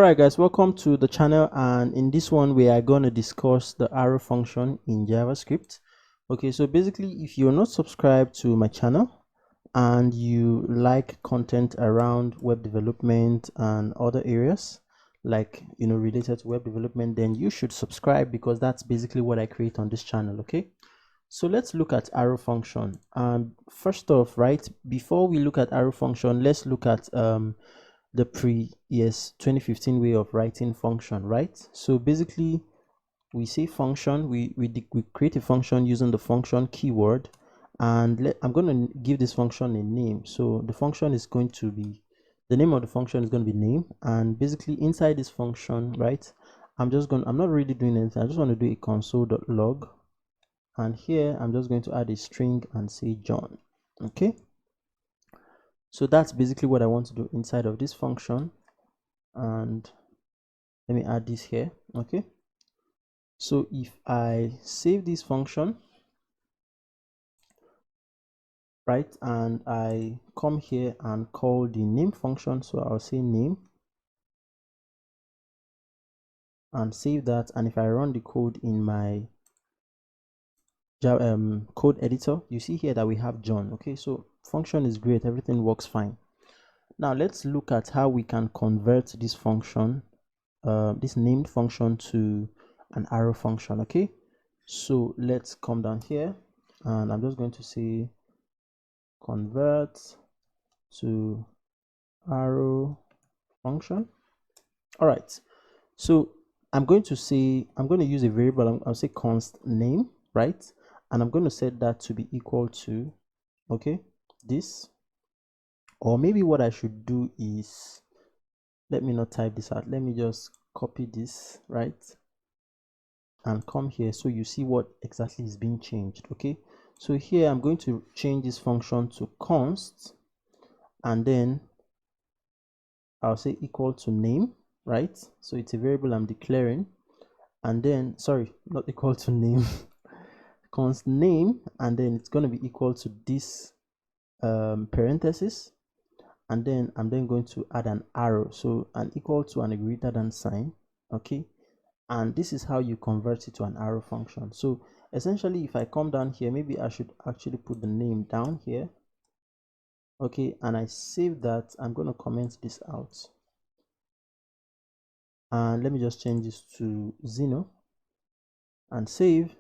Alright guys, welcome to the channel, and in this one we are going to discuss the arrow function in JavaScript. Okay, so basically if you're not subscribed to my channel and you like content around web development and other areas like related to web development, then you should subscribe because that's basically what I create on this channel. Okay, so let's look at arrow function. First off, right, before we look at arrow function, let's look at the previous 2015 way of writing function, right? So basically we say function, we create a function using the function keyword, and I'm going to give this function a name. So the function is going to be, the name of the function is going to be name, and basically inside this function, right, I'm not really doing anything. I just want to do a console.log, and here I'm just going to add a string and say John. Okay, so that's basically what I want to do inside of this function. And let me add this here. Okay, so if I save this function, right, and I come here and call the name function, so I'll say name and save that, and if I run the code in my code editor, you see here that we have John. Okay, so function is great, everything works fine. Now let's look at how we can convert this function, this named function, to an arrow function. Okay, so let's come down here and I'm just going to say convert to arrow function. All right, so I'm going to use a variable. I'll say const name, right, and I'm going to set that to be equal to, okay, this. Or maybe what I should do is, let me not type this out, let me just copy this, right, and come here so you see what exactly is being changed. Okay, so here I'm going to change this function to const, and then I'll say equal to name, right, so it's a variable I'm declaring, and then sorry, not equal to name, const name, and then it's going to be equal to this parenthesis, and then I'm then going to add an arrow, so an equal to and a greater than sign. Okay, and this is how you convert it to an arrow function. So essentially if I come down here, maybe I should actually put the name down here. Okay, and I save that. I'm going to comment this out, and let me just change this to Zeno and save.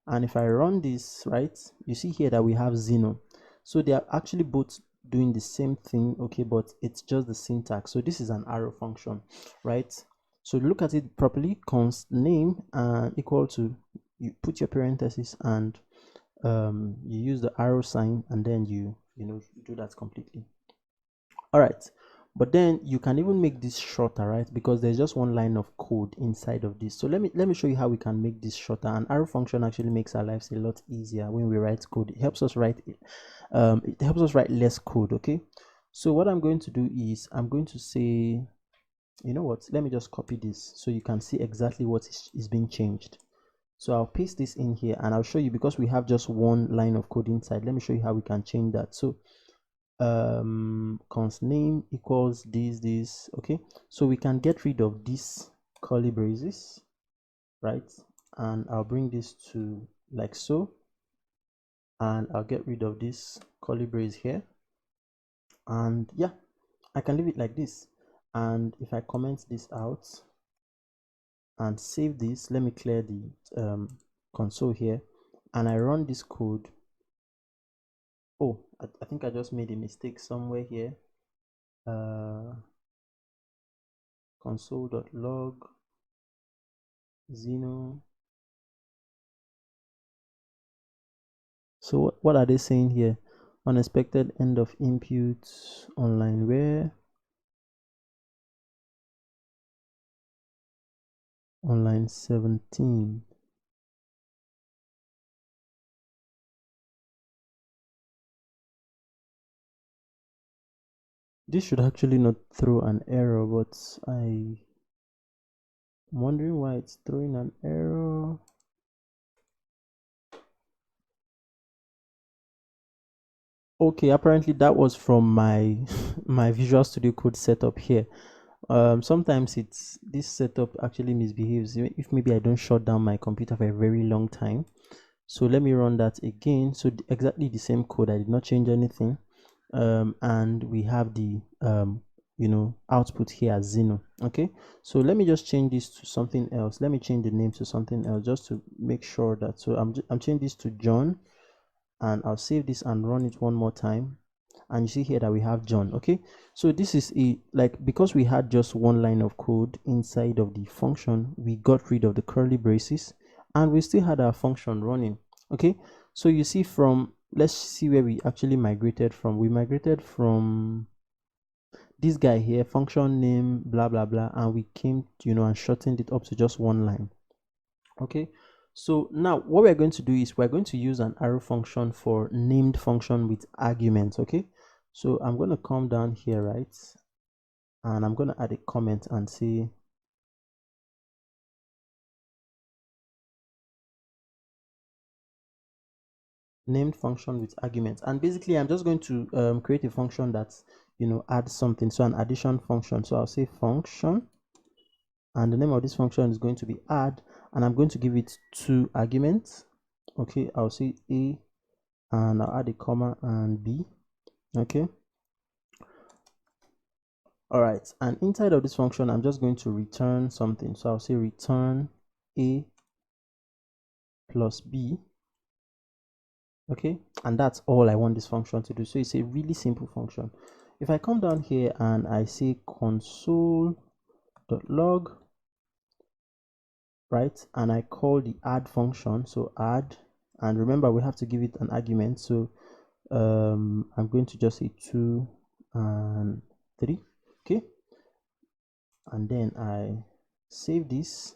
And if I run this, right, you see here that we have Zeno. So they are actually both doing the same thing, okay, but it's just the syntax. So this is an arrow function, right? So look at it properly, const name equal to, you put your parenthesis and you use the arrow sign, and then you do that completely. All right, but then you can even make this shorter, right, because there's just one line of code inside of this. So let me show you how we can make this shorter. An arrow function actually makes our lives a lot easier when we write code. It helps us write less code. Okay, so what I'm going to do is I'm going to say, you know what, let me just copy this so you can see exactly what is being changed. So I'll paste this in here and I'll show you, because we have just one line of code inside. Let me show you how we can change that. So const name equals this. Okay, so we can get rid of this curly braces, right, and I'll bring this to like so, and I'll get rid of this curly brace here, and yeah, I can leave it like this. And if I comment this out and save this, let me clear the console here, and I run this code. Oh, I think I just made a mistake somewhere here. Console.log Zeno. So what are they saying here? Unexpected end of input online where online 17. This should actually not throw an error, but I'm wondering why it's throwing an error. Okay, apparently that was from my my Visual Studio Code setup here. Sometimes it's this setup actually misbehaves if maybe I don't shut down my computer for a very long time. So let me run that again. So exactly the same code, I did not change anything. And we have the output here as Zeno. Okay, so let me just change this to something else. Let me change the name to something else just to make sure that, so I'm changing this to John, and I'll save this and run it one more time, and you see here that we have John. Okay, so this is because we had just one line of code inside of the function, we got rid of the curly braces and we still had our function running. Okay, so you see, from, let's see where we actually migrated from. We migrated from this guy here, function name blah blah blah, and we came and shortened it up to just one line. Okay, so now what we're going to do is we're going to use an arrow function for named function with arguments. Okay, so I'm going to come down here, right, and I'm going to add a comment and say named function with arguments. And basically I'm just going to create a function that adds something, so an addition function. So I'll say function, and the name of this function is going to be add, and I'm going to give it 2 arguments. Okay, I'll say a, and I'll add a comma and b. Okay, all right, and inside of this function I'm just going to return something. So I'll say return a plus b. Okay, and that's all I want this function to do. So it's a really simple function. If I come down here and I say console.log, right, and I call the add function, so add, and remember we have to give it an argument, so I'm going to just say 2 and 3. Okay, and then I save this.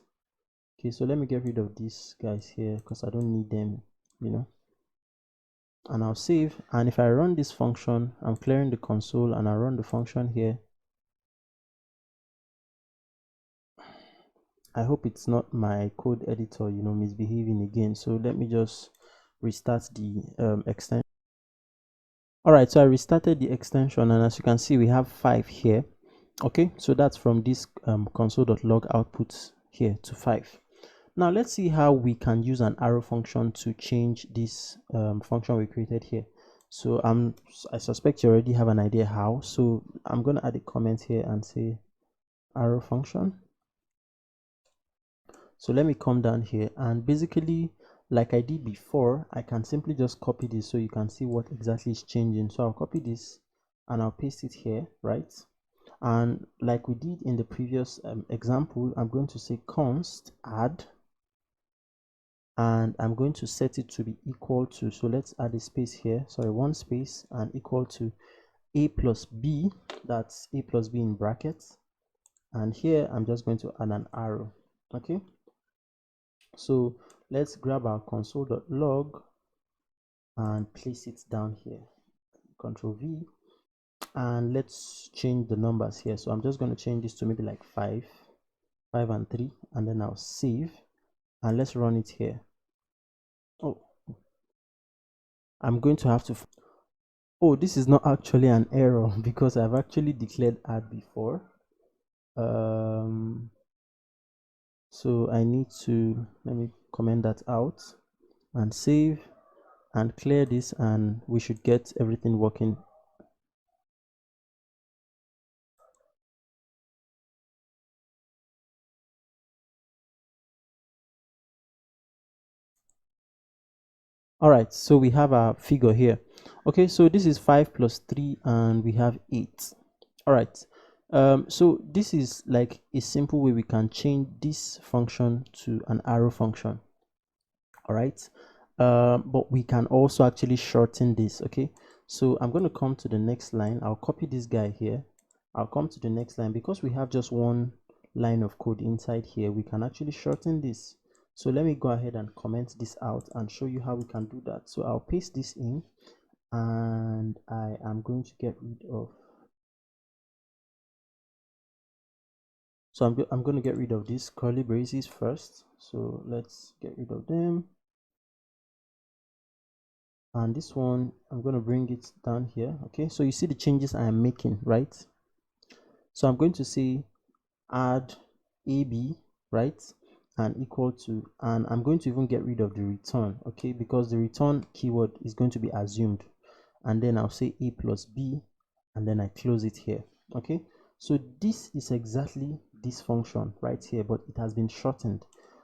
Okay, so let me get rid of these guys here because I don't need them, and I'll save. And if I run this function, I'm clearing the console, and I run the function here. I hope it's not my code editor misbehaving again. So let me just restart the extension. All right, so I restarted the extension, and as you can see we have 5 here. Okay, so that's from this console.log output here to 5. Now let's see how we can use an arrow function to change this function we created here. So I suspect you already have an idea how. So I'm going to add a comment here and say arrow function. So let me come down here, and basically like I did before, I can simply just copy this so you can see what exactly is changing. So I'll copy this and I'll paste it here, right? And like we did in the previous example, I'm going to say const add, and I'm going to set it to be equal to, so let's add a space here, sorry, 1 space, and equal to a plus b, that's a plus b in brackets, and here I'm just going to add an arrow. Okay, so let's grab our console.log and place it down here, Control V, and let's change the numbers here. So I'm just going to change this to maybe like 5 and 3, and then I'll save, and let's run it here. Oh, I'm going to have to, oh, this is not actually an error because I've actually declared add before. So I need to, let me comment that out and save and clear this, and we should get everything working. All right, so we have our figure here. Okay, so this is 5 plus 3 and we have 8. All right, so this is like a simple way we can change this function to an arrow function. All right, but we can also actually shorten this. Okay, so I'm going to come to the next line. I'll copy this guy here. I'll come to the next line. Because we have just one line of code inside here, we can actually shorten this. So let me go ahead and comment this out and show you how we can do that. So I'll paste this in, and I am going to get rid of, so I'm going to get rid of these curly braces first. So let's get rid of them. And this one, I'm going to bring it down here. Okay, so you see the changes I am making, right? So I'm going to say add AB, right, and equal to, and I'm going to even get rid of the return, okay, because the return keyword is going to be assumed, and then I'll say A plus B, and then I close it here. Okay, so this is exactly this function right here, but it has been shortened.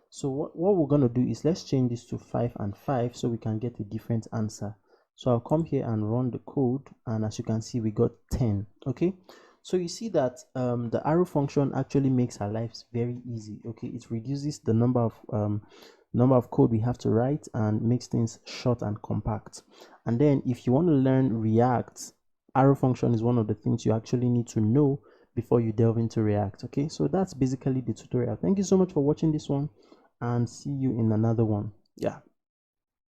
So what we're going to do is let's change this to 5 and 5 so we can get a different answer. So I'll come here and run the code, and as you can see, we got 10. Okay, so you see that the arrow function actually makes our lives very easy. Okay, it reduces the number of code we have to write and makes things short and compact. And then if you want to learn React, arrow function is one of the things you actually need to know before you delve into React. Okay, so that's basically the tutorial. Thank you so much for watching this one, and see you in another one. Yeah.